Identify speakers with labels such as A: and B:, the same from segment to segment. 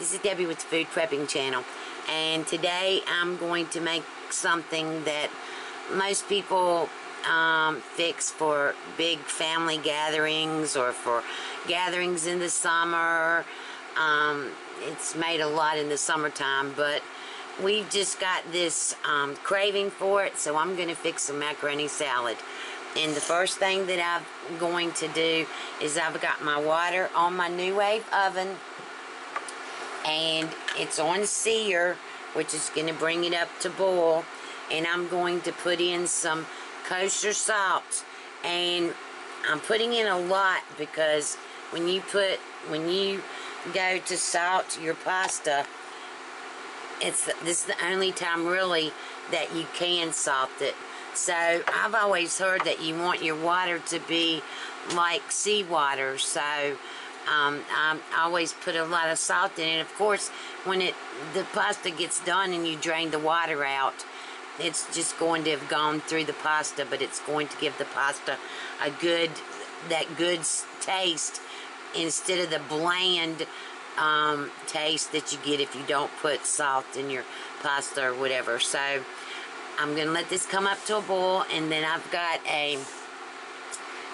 A: this is Debbie with the Food Prepping channel, and today I'm going to make something that most people fix for big family gatherings or for gatherings in the summer. It's made a lot in the summertime, but we've just got this craving for it, so I'm going to fix some macaroni salad. And the first thing that I'm going to do is I've got my water on my New Wave oven, and it's on sear, which is going to bring it up to boil. And I'm going to put in some kosher salt, and I'm putting in a lot because when you go to salt your pasta, this is the only time really that you can salt it. So I've always heard that you want your water to be like seawater, so I always put a lot of salt in it. Of course, when the pasta gets done and you drain the water out, it's just going to have gone through the pasta, but it's going to give the pasta that good taste instead of the bland taste that you get if you don't put salt in your pasta or whatever. So I'm going to let this come up to a boil, and then I've got a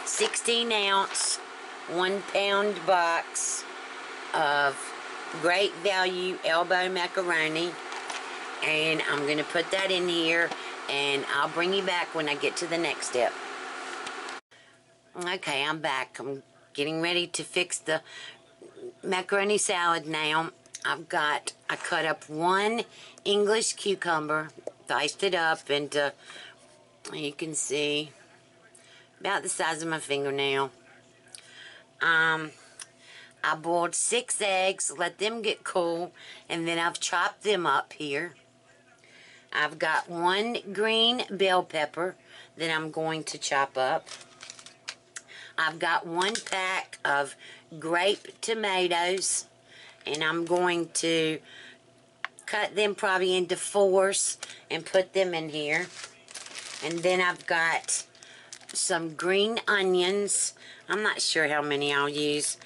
A: 16-ounce, 1-pound box of great value elbow macaroni, and I'm going to put that in here, and I'll bring you back when I get to the next step. Okay, I'm back. I'm getting ready to fix the macaroni salad now. I cut up one English cucumber, diced it up into, you can see, about the size of my fingernail. I boiled 6 eggs, let them get cool, and then I've chopped them up here. I've got 1 green bell pepper that I'm going to chop up. I've got 1 pack of grape tomatoes, and I'm going to cut them probably into 4s and put them in here. And then I've got some green onions. I'm not sure how many I'll use.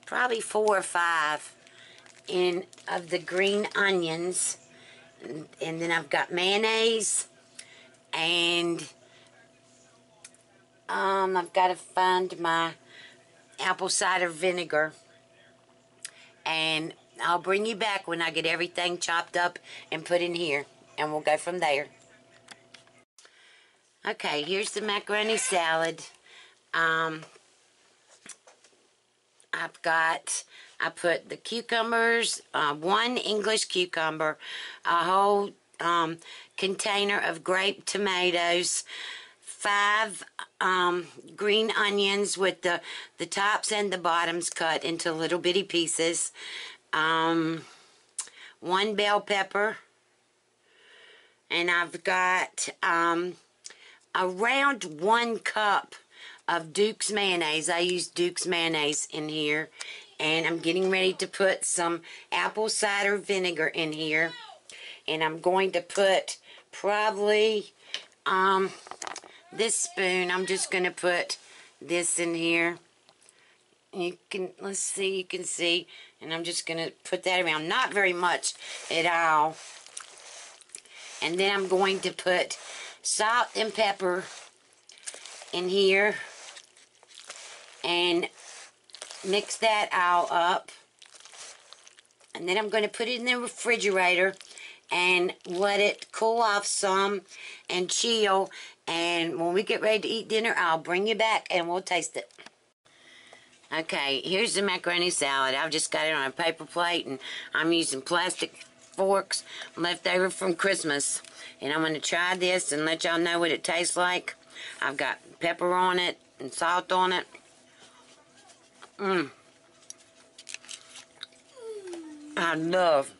A: Probably 4 or 5 of the green onions. And then I've got mayonnaise, and I've got to find my apple cider vinegar, and I'll bring you back when I get everything chopped up and put in here, and we'll go from there. Okay, here's the macaroni salad. I put the cucumbers, 1 English cucumber, a whole container of grape tomatoes, 5 green onions with the tops and the bottoms cut into little bitty pieces, 1 bell pepper, and I've got around 1 cup of Duke's mayonnaise. I use Duke's mayonnaise in here, and I'm getting ready to put some apple cider vinegar in here, and I'm going to put probably this spoon. I'm just going to put this in here. You can see, and I'm just going to put that around, not very much at all. And then I'm going to put salt and pepper in here and mix that all up. And then I'm going to put it in the refrigerator and let it cool off some and chill. And when we get ready to eat dinner, I'll bring you back and we'll taste it. Okay, here's the macaroni salad. I've just got it on a paper plate, and I'm using plastic forks left over from Christmas. And I'm going to try this and let y'all know what it tastes like. I've got pepper on it and salt on it. I love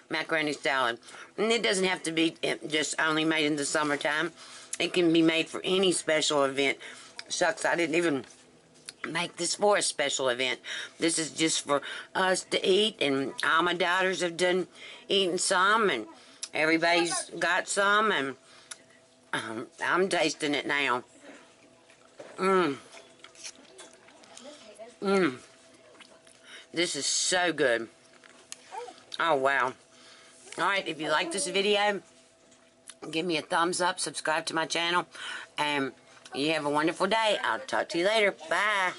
A: macaroni salad. And it doesn't have to be just only made in the summertime. It can be made for any special event. Shucks, I didn't even make this for a special event. This is just for us to eat, and all my daughters have done eating some, and everybody's got some, and I'm tasting it now. This is so good. Oh, wow. Alright, if you like this video, give me a thumbs up, subscribe to my channel, and you have a wonderful day. I'll talk to you later. Bye.